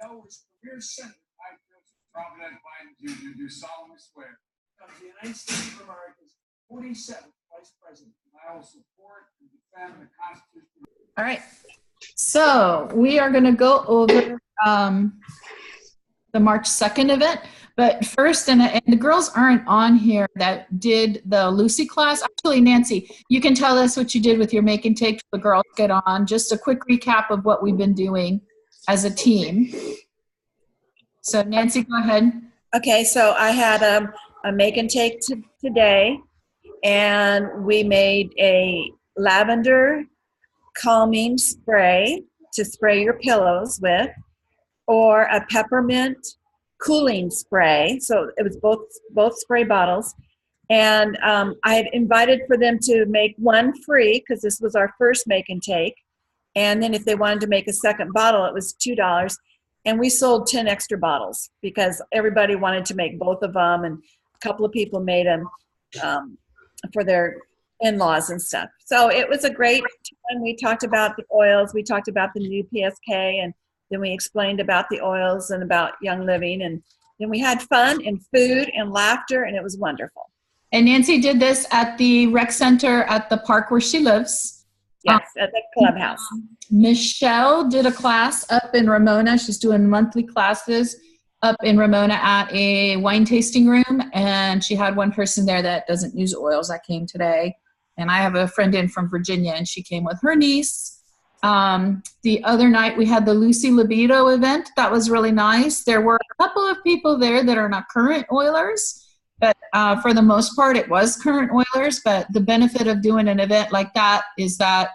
Delaware premier senator, I, Joseph Robert Biden Jr., do solemnly swear that the United States of America's 47th Vice President, and I will support and defend the Constitution. All right. So we are going to go over the March 2nd event. But first, and the girls aren't on here that did the Lucy class. Actually, Nancy, you can tell us what you did with your make and take till the girls get on. Just a quick recap of what we've been doing as a team. So Nancy, go ahead. Okay, so I had a make and take today, and we made a lavender calming spray to spray your pillows with, or a peppermint cooling spray. So it was both spray bottles. And I had invited for them to make one free because this was our first make and take. And then if they wanted to make a second bottle, it was $2. And we sold 10 extra bottles because everybody wanted to make both of them. And a couple of people made them for their in-laws and stuff. So it was a great time. We talked about the oils. We talked about the new PSK, and then we explained about the oils and about Young Living, and then we had fun and food and laughter, and it was wonderful. And Nancy did this at the rec center at the park where she lives. Yes, at the clubhouse. Michelle did a class up in Ramona. She's doing monthly classes up in Ramona at a wine tasting room, and she had one person there that doesn't use oils that came today. And I have a friend in from Virginia, and she came with her niece. The other night we had the Lucy Libido event. That was really nice. There were a couple of people there that are not current oilers, but for the most part it was current oilers. But the benefit of doing an event like that is that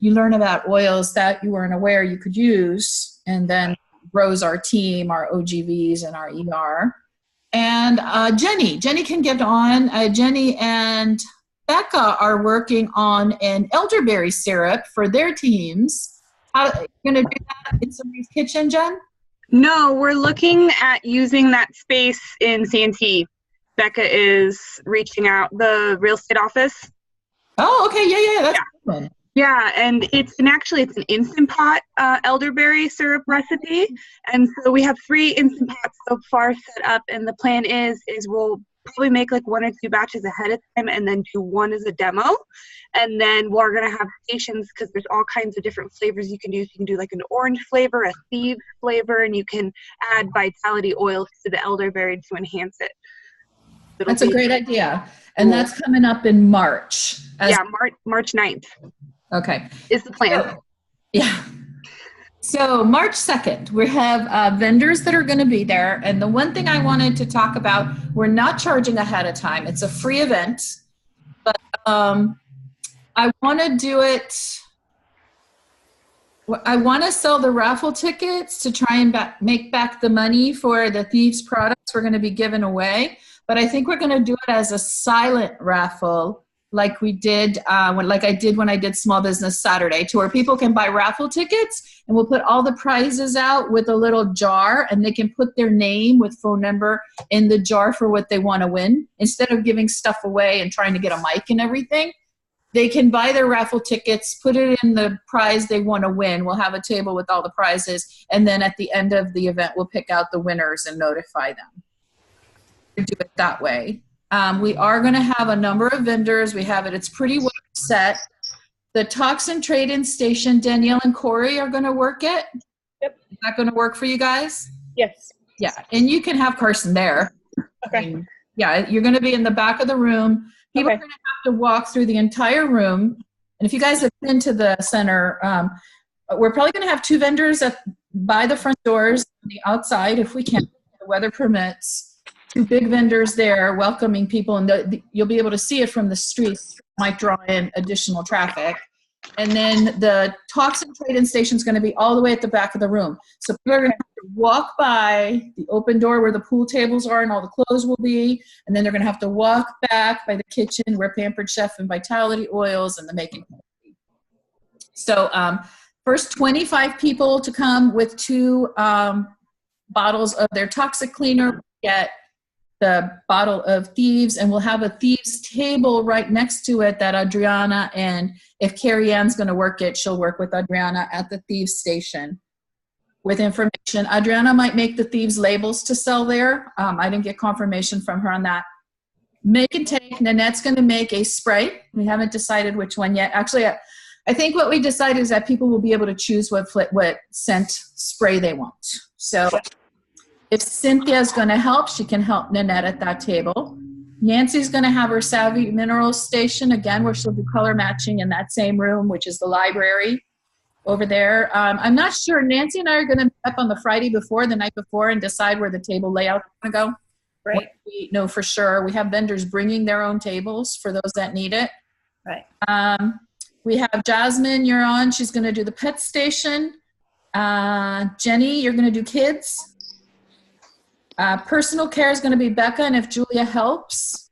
you learn about oils that you weren't aware you could use, and then grows our team, our OGVs and our ER. And Jenny can get on. Jenny and Becca are working on an elderberry syrup for their teams. How are you going to do that in somebody's kitchen, Jen? No, we're looking at using that space in CNT. Becca is reaching out, the real estate office. Oh, okay. Yeah. That's good. Yeah, and it's an Instant Pot elderberry syrup recipe. And so we have 3 Instant Pots so far set up, and the plan is we'll probably make like 1 or 2 batches ahead of time and then do one as a demo. And then we're going to have stations because there's all kinds of different flavors you can do. So you can do like an orange flavor, a thieves flavor, and you can add vitality oils to the elderberry to enhance it. That's a great idea. And that's coming up in March. March 9th. Okay. Is the plan. Yeah. So March 2nd, we have vendors that are going to be there. And the one thing I wanted to talk about, we're not charging ahead of time. It's a free event. But I want to do it. I want to sell the raffle tickets to try and make back the money for the Thieves products we're going to be giving away. But I think we're going to do it as a silent raffle, like we did, like I did when I did Small Business Saturday, to where people can buy raffle tickets, and we'll put all the prizes out with a little jar, and they can put their name with phone number in the jar for what they want to win. Instead of giving stuff away and trying to get a mic and everything, they can buy their raffle tickets, put it in the prize they want to win. We'll have a table with all the prizes, and then at the end of the event, we'll pick out the winners and notify them. We do it that way. We are going to have a number of vendors. We have it. It's pretty well set. The Toxin Trade-In Station, Danielle and Corey are going to work it. Yep. Is that going to work for you guys? Yes. Yeah. And you can have Carson there. Okay. I mean, yeah. You're going to be in the back of the room. People are going to have to walk through the entire room. And if you guys have been to the center, we're probably going to have 2 vendors by the front doors on the outside, if we can, if the weather permits. 2 big vendors there welcoming people, and you'll be able to see it from the streets. Might draw in additional traffic. And then the Toxin Trade-In Station is going to be all the way at the back of the room. So people are going to have to walk by the open door where the pool tables are and all the clothes will be, and then they're going to have to walk back by the kitchen where Pampered Chef and Vitality Oils and the making. So first 25 people to come with 2 bottles of their toxic cleaner get the bottle of Thieves, and we'll have a Thieves table right next to it that Adriana, and if Carrie Ann's going to work it, she'll work with Adriana at the Thieves station. with information. Adriana might make the thieves labels to sell there. I didn't get confirmation from her on that. Make and take. Nanette's going to make a spray. We haven't decided which one yet. Actually, I think what we decided is that people will be able to choose what scent spray they want. So if Cynthia's going to help, she can help Nanette at that table. Nancy's going to have her Savvy Minerals station, again, where she'll do color matching in that same room, which is the library over there. I'm not sure. Nancy and I are going to meet up on the Friday before, the night before, and decide where the table layout is going to go. Right. We know for sure. We have vendors bringing their own tables for those that need it. Right. We have Jasmine, you're on. She's going to do the pet station. Jenny, you're going to do kids. Personal care is going to be Becca, and if Julia helps,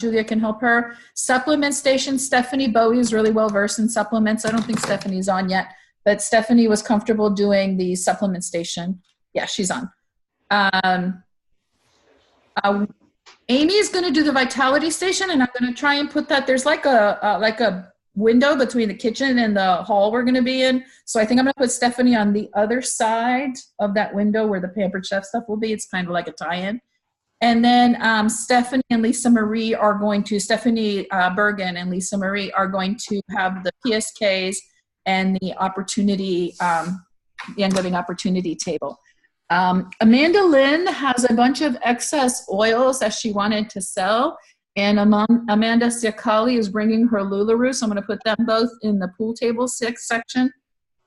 Julia can help her. Supplement station, Stephanie Bowie is really well versed in supplements. I don't think Stephanie's on yet, but Stephanie was comfortable doing the supplement station. Yeah, she's on. Amy is going to do the vitality station, and I'm going to try and put that. There's like a window between the kitchen and the hall we're going to be in. So I think I'm going to put Stephanie on the other side of that window where the Pampered Chef stuff will be. It's kind of like a tie-in. And then Stephanie and Lisa Marie are going to, Stephanie Bergen and Lisa Marie are going to have the PSKs and the opportunity, the Young Living Opportunity table. Amanda Lynn has a bunch of excess oils that she wanted to sell. And Amanda Siakali is bringing her LuLaRoe, so I'm going to put them both in the pool table section,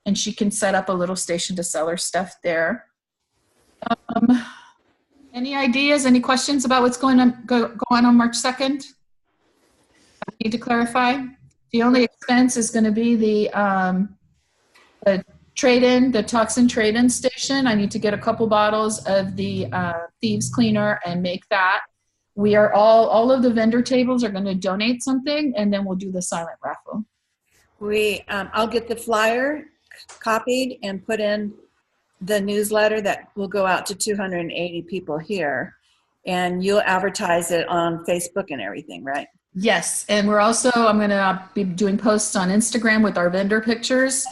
and she can set up a little station to sell her stuff there. Any ideas, any questions about what's going on March 2nd? I need to clarify. The only expense is going to be the trade-in, the toxin trade-in station. I need to get a couple bottles of the Thieves Cleaner and make that. We are all of the vendor tables are going to donate something, and then we'll do the silent raffle. I'll get the flyer copied and put in the newsletter that will go out to 280 people here, and you'll advertise it on Facebook and everything, right? Yes, and I'm going to be doing posts on Instagram with our vendor pictures,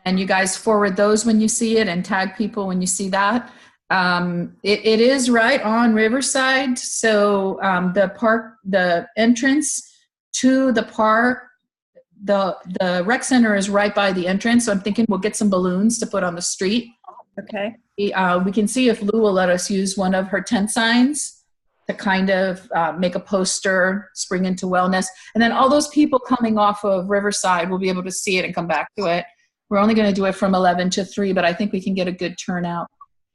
and you guys forward those when you see it and tag people when you see that. It is right on Riverside, so the entrance to the park, the rec center is right by the entrance, so I'm thinking we'll get some balloons to put on the street. Okay. We can see if Lou will let us use one of her tent signs to kind of make a poster, Spring into Wellness, and then all those people coming off of Riverside will be able to see it and come back to it. We're only going to do it from 11 to 3, but I think we can get a good turnout.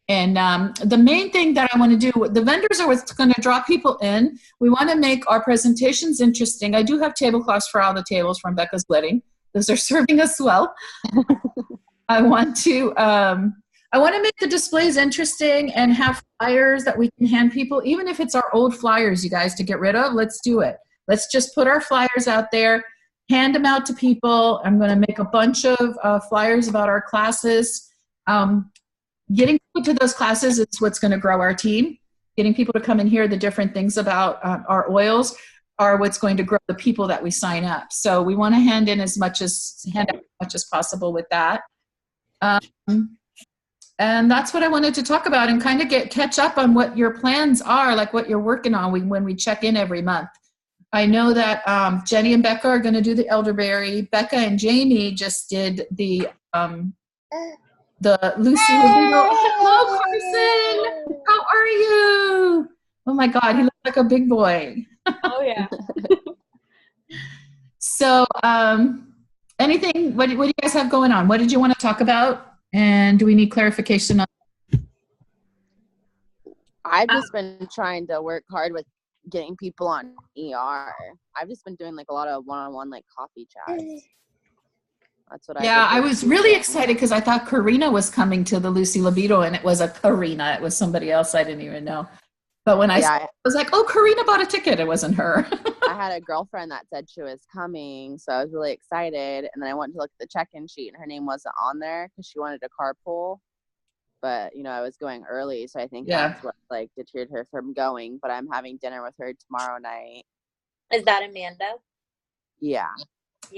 And the main thing that I want to do, the vendors are what's going to draw people in. We want to make our presentations interesting. I do have tablecloths for all the tables from Becca's wedding. Those are serving us well. I want to make the displays interesting and have flyers that we can hand people, even if it's our old flyers, you guys, to get rid of. Let's do it. Let's just put our flyers out there, hand them out to people. I'm going to make a bunch of flyers about our classes. Getting people to those classes is what's going to grow our team. Getting people to come and hear the different things about our oils are what's going to grow the people that we sign up. So we want to hand out as much as possible with that. And that's what I wanted to talk about and kind of catch up on what your plans are, like what you're working on when we check in every month. I know that Jenny and Becca are going to do the elderberry. Becca and Jamie just did the Lucy Levino. Hello, Carson. How are you? Oh my God, he looks like a big boy. Oh yeah. So, anything? What do you guys have going on? What did you want to talk about? And do we need clarification on? I've just been trying to work hard with getting people on ER. I've just been doing like a lot of one-on-one like coffee chats. That's what I was really excited because I thought Karina was coming to the Lucy Libido, and it was a Karina. It was somebody else I didn't even know. But when I was like, oh, Karina bought a ticket. It wasn't her. I had a girlfriend that said she was coming, so I was really excited. And then I went to look at the check-in sheet, and her name wasn't on there because she wanted a carpool. But, you know, I was going early, so I think that's what, like, deterred her from going. But I'm having dinner with her tomorrow night. Is that Amanda? Yeah.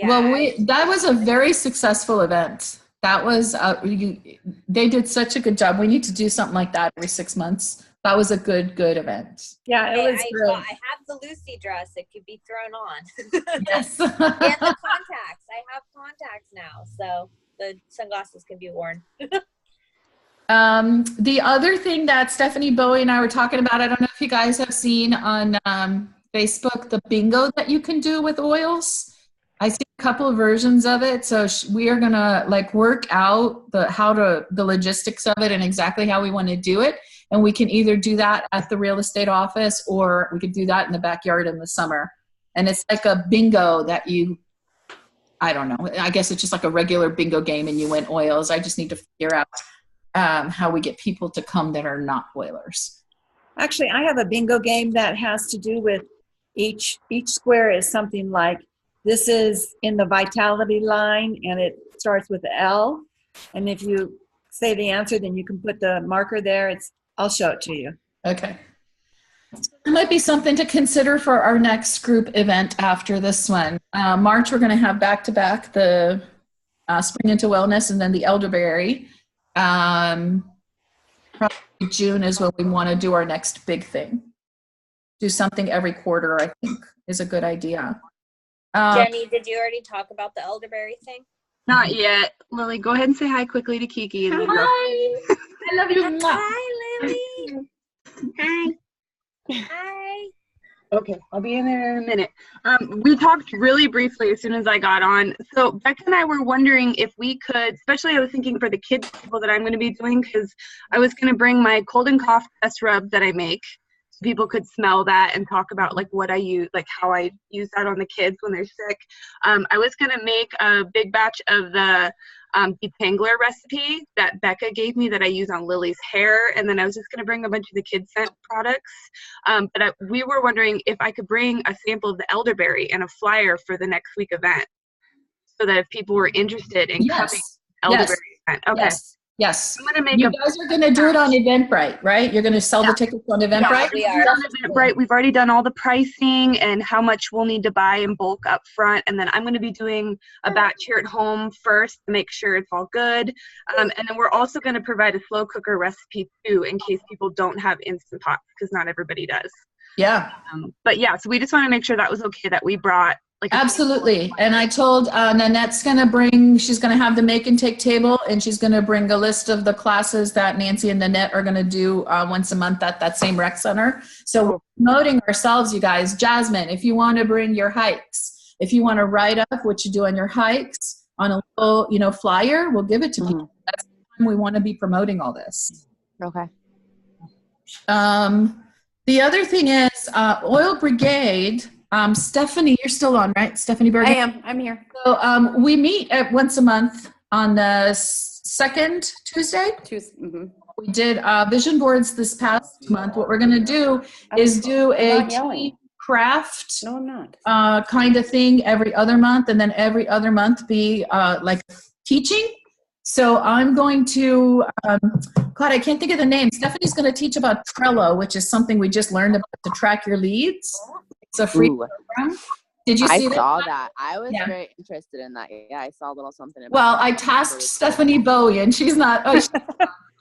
Well, that was a very successful event. That was, they did such a good job. We need to do something like that every 6 months. That was a good event. Yeah, it was great. I have the Lucy dress. It could be thrown on. Yes. And the contacts. I have contacts now, so the sunglasses can be worn. The other thing that Stephanie Bowie and I were talking about, I don't know if you guys have seen on Facebook, the bingo that you can do with oils. I see a couple of versions of it. So we are going to like work out the logistics of it and exactly how we want to do it. And we can either do that at the real estate office or we could do that in the backyard in the summer. And it's like a bingo that I don't know. I guess it's just like a regular bingo game and you win oils. I just need to figure out how we get people to come that are not oilers. Actually, I have a bingo game that has to do with each square is something like, this is in the vitality line and it starts with L. And if you say the answer, then you can put the marker there. I'll show it to you. Okay. It might be something to consider for our next group event after this one. March, we're going to have back-to-back the Spring into Wellness and then the Elderberry. Probably June is when we want to do our next big thing. Do something every quarter, I think, is a good idea. Jenny, did you already talk about the elderberry thing? Not yet. Lily, go ahead and say hi quickly to Kiki. And Hi. I love you. Hi, Lily. Hi. Hi. Okay, I'll be in there in a minute. We talked really briefly as soon as I got on. So Becca and I were wondering if we could, especially I was thinking for the kids table that I'm going to be doing, because I was going to bring my cold and cough test rub that I make. So people could smell that and talk about like what I use, like how I use that on the kids when they're sick. I was going to make a big batch of the detangler recipe that Becca gave me that I use on Lily's hair. And then I was just going to bring a bunch of the kids scent products. But we were wondering if I could bring a sample of the elderberry and a flyer for the next week event so that if people were interested in coming elderberry scent. Okay. Yes. I'm going to make you guys are going to do it on Eventbrite, right? You're going to sell the tickets on Eventbrite? We are. On Eventbrite. We've already done all the pricing and how much we'll need to buy in bulk up front. And then I'm going to be doing a batch here at home first to make sure it's all good. And then we're also going to provide a slow cooker recipe too in case people don't have Instant Pot, because not everybody does. Yeah. But yeah, so we just want to make sure that was okay that we brought like absolutely. And I told Nanette's going to she's going to have the make and take table, and she's going to bring a list of the classes that Nancy and Nanette are going to do once a month at that same rec center. So we're promoting ourselves, you guys. Jasmine, if you want to bring your hikes, if you want to write up what you do on your hikes on a little, flyer, we'll give it to people. That's the time we want to be promoting all this. Okay. The other thing is Oil Brigade. Stephanie, you're still on, right? Stephanie Bergen? I am. I'm here. So we meet once a month on the second Tuesday. Mm-hmm. We did vision boards this past month. What we're going to do is do a craft No, I'm not. kind of thing every other month, and then every other month be like teaching. So I'm going to, God, I can't think of the name. Stephanie's going to teach about Trello, which is something we just learned about to track your leads. It's a free program. Did you see that? I saw that. I was very interested in that. Yeah, I saw a little something about Well, I tasked Stephanie Bowie, and she's not.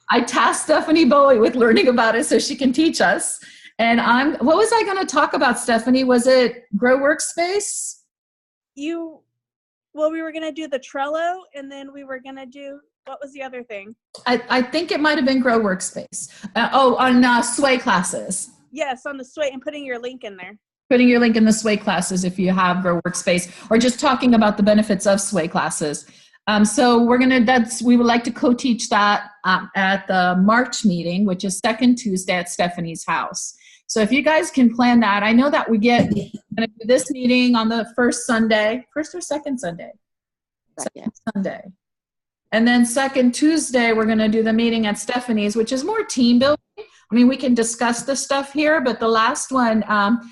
I tasked Stephanie Bowie with learning about it so she can teach us. And what was I going to talk about, Stephanie? Was it Grow Workspace? Well, we were going to do the Trello, and then we were going to do, what was the other thing? I think it might have been Grow Workspace. On Sway classes. Yes, on the Sway, and putting your link in there. Putting your link in the Sway classes if you have Grow Workspace, or just talking about the benefits of Sway classes. So we would like to co-teach that at the March meeting, which is second Tuesday at Stephanie's house. So if you guys can plan that, I know that we're going to do this meeting on the first or second Sunday? Second Sunday. And then second Tuesday, we're going to do the meeting at Stephanie's, which is more team building. I mean, we can discuss the stuff here, but the last one,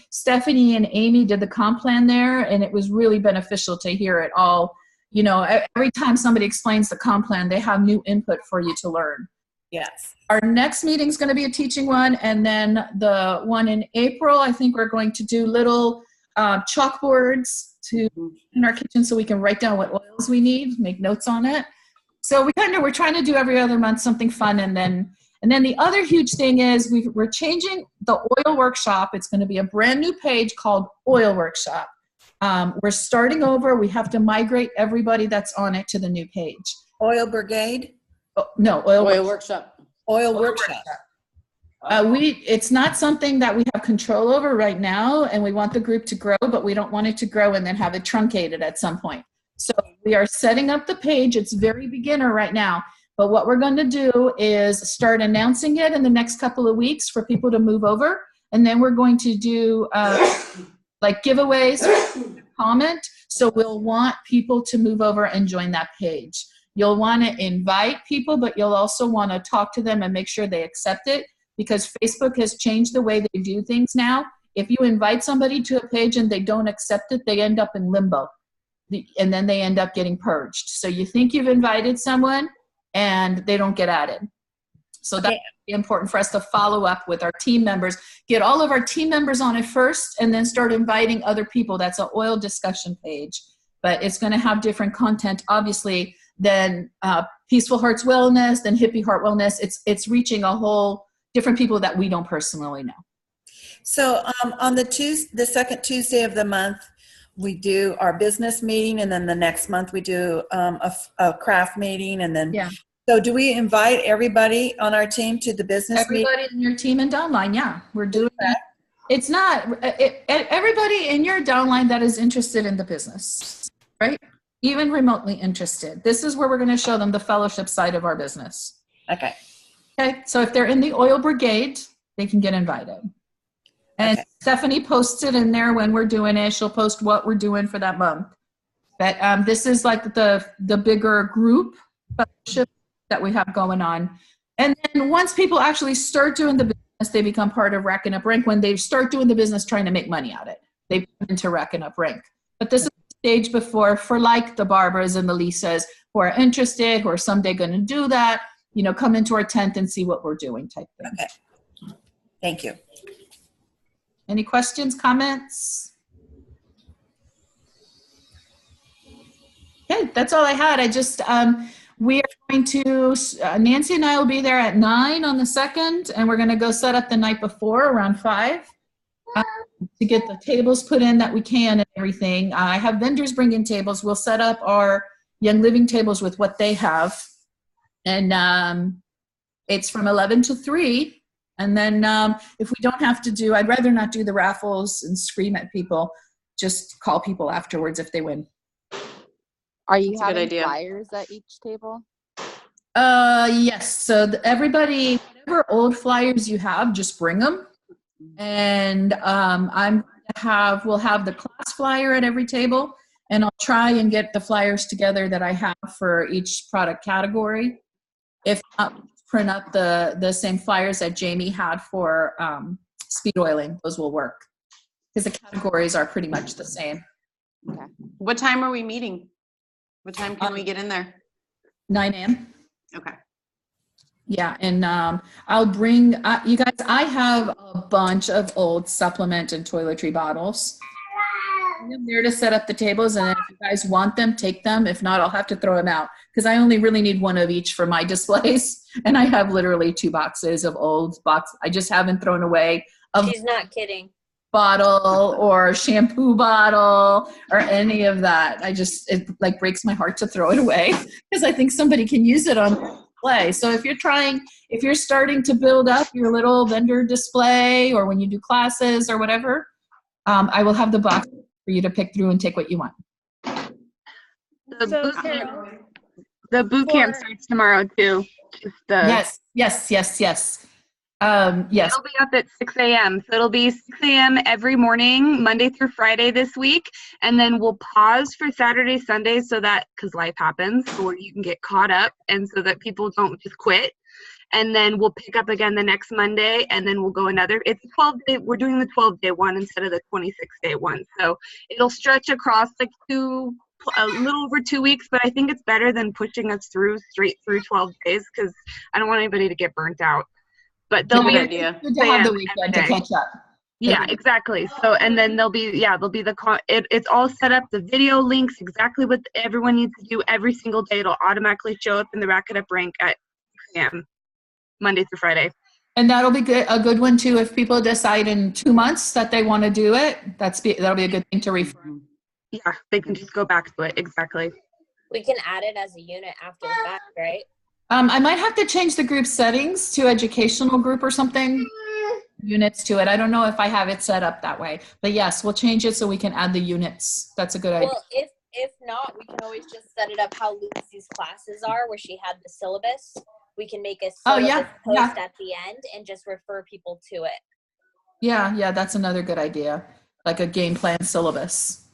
Stephanie and Amy did the comp plan there, and it was really beneficial to hear it all. Every time somebody explains the comp plan, they have new input for you to learn. Yes. Our next meeting is going to be a teaching one, and then the one in April, I think we're going to do little chalkboards in our kitchen so we can write down what oils we need, make notes on it. So we're trying to do every other month something fun, and then the other huge thing is we're changing the oil workshop. It's going to be a brand new page called Oil Workshop. We're starting over. We have to migrate everybody that's on it to the new page. Oil Brigade? Oh, no, Oil Workshop. Oil Workshop. It's not something that we have control over right now, and we want the group to grow, but we don't want it to grow and then have it truncated at some point. So we are setting up the page. It's very beginner right now, but what we're going to do is start announcing it in the next couple of weeks for people to move over, and then we're going to do like giveaways, comment. So we'll want people to move over and join that page. You'll want to invite people, but you'll also want to talk to them and make sure they accept it, because Facebook has changed the way they do things now. If you invite somebody to a page and they don't accept it, they end up in limbo, and then they end up getting purged. So you think you've invited someone and they don't get added. So that's important for us to follow up with our team members, get all of our team members on it first, and then start inviting other people. That's an oil discussion page, but it's going to have different content, obviously, than Peaceful Hearts Wellness, than Hippie Heart Wellness. It's reaching a whole different people that we don't personally know. So on the second Tuesday of the month, we do our business meeting, and then the next month we do a craft meeting, and then So do we invite everybody on our team to the business meeting? Everybody in your team and downline, yeah. We're doing that. It's not, everybody in your downline that is interested in the business, right? Even remotely interested. This is where we're going to show them the fellowship side of our business. Okay. Okay, so if they're in the Oil Brigade, they can get invited. And Stephanie posts it in there when we're doing it. She'll post what we're doing for that month. But this is like the bigger group fellowship that we have going on. And then once people actually start doing the business, they become part of Racking Up Rank. When they start doing the business, trying to make money out of it, they come into Racking Up Rank. But this is the stage before for like the Barbaras and the Lisas who are interested, who are someday going to do that, come into our tent and see what we're doing type thing. Okay. Thank you. Any questions, comments? Okay, that's all I had. I just, we are going to, Nancy and I will be there at 9 on the 2nd, and we're going to go set up the night before around 5 to get the tables put in that we can and everything. I have vendors bring in tables. We'll set up our Young Living tables with what they have. And it's from 11 to 3. And then if we don't have to do, I'd rather not do the raffles and scream at people. Just call people afterwards if they win. Are you having flyers at each table? Yes. So everybody, whatever old flyers you have, just bring them. And we'll have the class flyer at every table, and I'll try and get the flyers together that I have for each product category. If not, print up the same flyers that Jamie had for speed oiling. Those will work because the categories are pretty much the same. Okay. What time are we meeting? What time can we get in there? 9 a.m. Okay. Yeah, and I'll bring, you guys, I have a bunch of old supplement and toiletry bottles. I'm there to set up the tables, and if you guys want them, take them. If not, I'll have to throw them out because I only really need one of each for my displays. And I have literally 2 boxes of old boxes. I just haven't thrown away. She's not kidding. Bottle or shampoo bottle or any of that. It like breaks my heart to throw it away because I think somebody can use it on display. So if you're starting to build up your little vendor display, or when you do classes or whatever, I will have the box for you to pick through and take what you want. The boot camp starts tomorrow too. Yes. Yes. It'll be up at 6 a.m. So it'll be 6 a.m. every morning, Monday through Friday this week. And then we'll pause for Saturday, Sunday so that, because life happens, or you can get caught up, and so that people don't just quit. And then we'll pick up again the next Monday, and then we'll go it's 12-day, we're doing the 12-day one instead of the 26-day one. So it'll stretch across like a little over 2 weeks, but I think it's better than pushing us straight through 12 days because I don't want anybody to get burnt out. But they'll be good to have the weekend to catch up. Yeah, exactly. So, and then there'll be it's all set up, the video links, exactly what everyone needs to do every single day. It'll automatically show up in the Rack It Up rank at 6 a.m. Monday through Friday. And that'll be a good one too. If people decide in 2 months that they want to do it, that'll be a good thing to refer. Yeah, they can just go back to it. Exactly. We can add it as a unit after the fact, right? I might have to change the group settings to educational group or something, units to it. I don't know if I have it set up that way, but yes, we'll change it so we can add the units. That's a good idea. Well, if not, we can always just set it up how Lucy's classes are, where she had the syllabus. We can make a syllabus post at the end and just refer people to it. Yeah, that's another good idea. Like a game plan syllabus.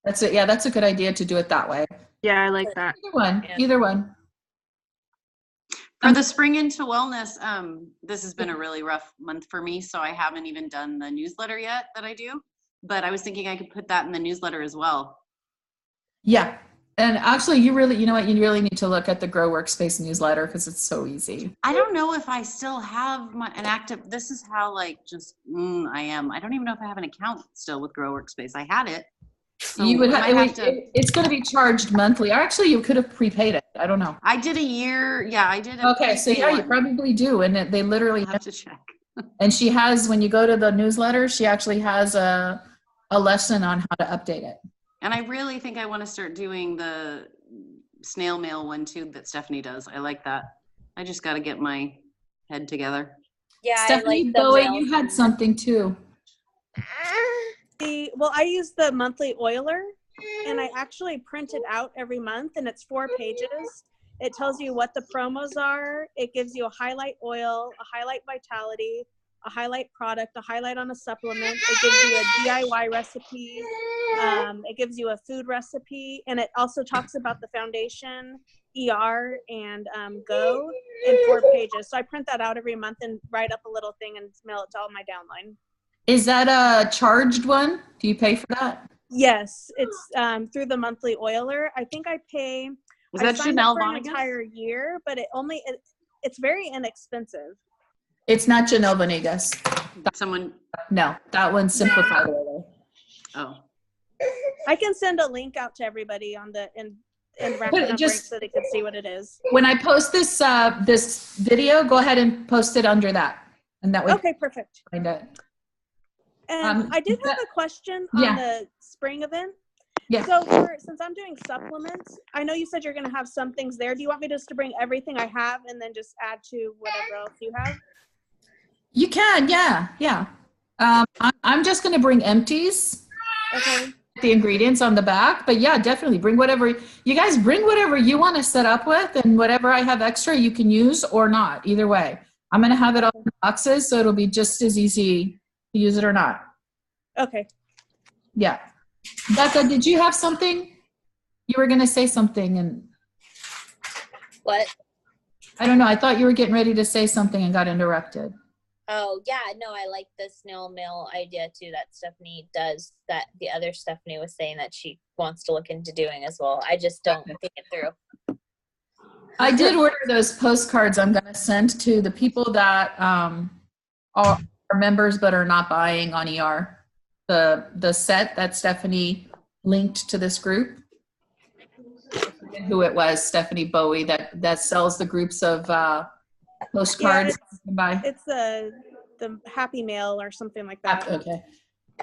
That's it. Yeah, that's a good idea to do it that way. Yeah, I like that. Either one. For the Spring into Wellness, this has been a really rough month for me, so I haven't even done the newsletter yet that I do. But I was thinking I could put that in the newsletter as well. Yeah. And actually, you really need to look at the Grow Workspace newsletter because it's so easy. I don't know if I still have an active, this is how I am. I don't even know if I have an account still with Grow Workspace. I had it. So you would it's going to be charged monthly. Or actually, you could have prepaid it. I don't know. I did a year. Yeah, I did. Okay, so yeah, you probably do. And they literally have to check. And she has, when you go to the newsletter, she actually has a lesson on how to update it. And I really think I want to start doing the snail mail one too that Stephanie does. I like that. I just got to get my head together. Yeah, Stephanie Bowie, you had something too. I use the monthly oiler, and I actually print it out every month, and it's 4 pages. It tells you what the promos are. It gives you a highlight oil, a highlight vitality, a highlight product, a highlight on a supplement. It gives you a DIY recipe. It gives you a food recipe, and it also talks about the foundation, ER, and Go in 4 pages. So I print that out every month and write up a little thing and mail it to all my downline. Is that a charged one? Do you pay for that? Yes, it's through the monthly oiler. I think I pay. Is that Chanel for an Vonnegut? entire year, but it's very inexpensive. It's not Janelle Venegas. No, that one's Simplified Oiler. Oh. I can send a link out to everybody on the and Rack It Up just so they can see what it is. When I post this this video, go ahead and post it under that, and that way. Okay, perfect. Find it. And I did have a question on the spring event. Yeah. So since I'm doing supplements, I know you said you're going to have some things there. Do you want me just to bring everything I have and then just add to whatever else you have? You can, yeah. I'm just going to bring empties. Okay. The ingredients on the back, but yeah, definitely bring whatever you guys bring, whatever you want to set up with, and whatever I have extra you can use or not. Either way, I'm going to have it all in boxes, so it'll be just as easy to use it or not. Okay. Yeah. Becca, did you have something? You were going to say something and. What? I don't know. I thought you were getting ready to say something and got interrupted. Oh, yeah. No, I like the snail mail idea too that Stephanie does, that the other Stephanie was saying that she wants to look into doing as well. I just don't think it through. I did order those postcards I'm going to send to the people that are members but are not buying on ER. The set that Stephanie linked to this group. Who it was, Stephanie Bowie, that sells the groups of postcards. Yeah, it's the Happy Mail or something like that. Okay.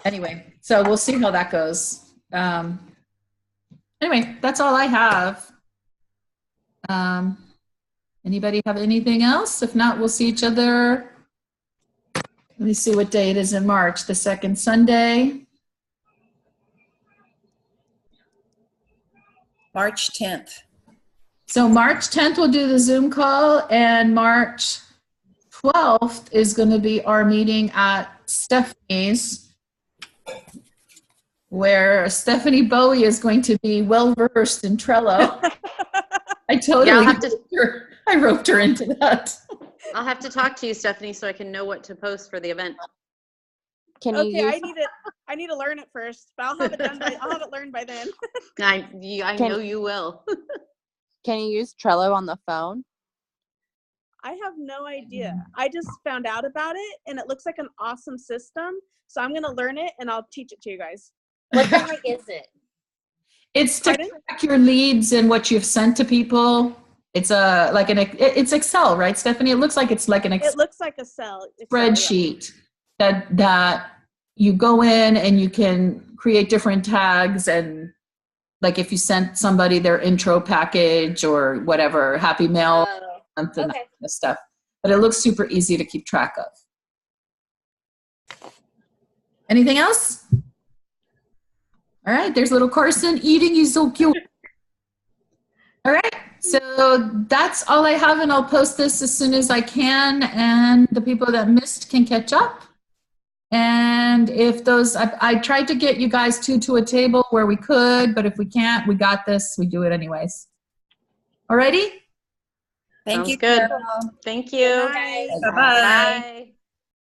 Anyway, so we'll see how that goes. Anyway, that's all I have. Anybody have anything else? If not, we'll see each other. Let me see what day it is in March. The second Sunday. March 10th. So March 10th, we'll do the Zoom call, and March 12th is going to be our meeting at Stephanie's, where Stephanie Bowie is going to be well-versed in Trello. I roped her into that. I'll have to talk to you, Stephanie, so I can know what to post for the event. I need to learn it first, but I'll have it done. I'll have it learned by then. I know you will. Can you use Trello on the phone? I have no idea. I just found out about it and it looks like an awesome system. So I'm going to learn it and I'll teach it to you guys. What the heck is it? It's to track your leads and what you've sent to people. It's it's Excel, right, Stephanie? It looks like it's like an It looks like a Excel spreadsheet that you go in and you can create different tags, and like if you sent somebody their intro package or whatever, happy mail month and that kind of stuff. But it looks super easy to keep track of. Anything else? All right, there's little Carson eating. He's so cute. All right, so that's all I have, and I'll post this as soon as I can, and the people that missed can catch up. And if those, I tried to get you guys to a table where we could, but if we can't, we got this. We do it anyways. All righty? Thank you. Good. Carol. Thank you. Bye. Bye-bye. Bye.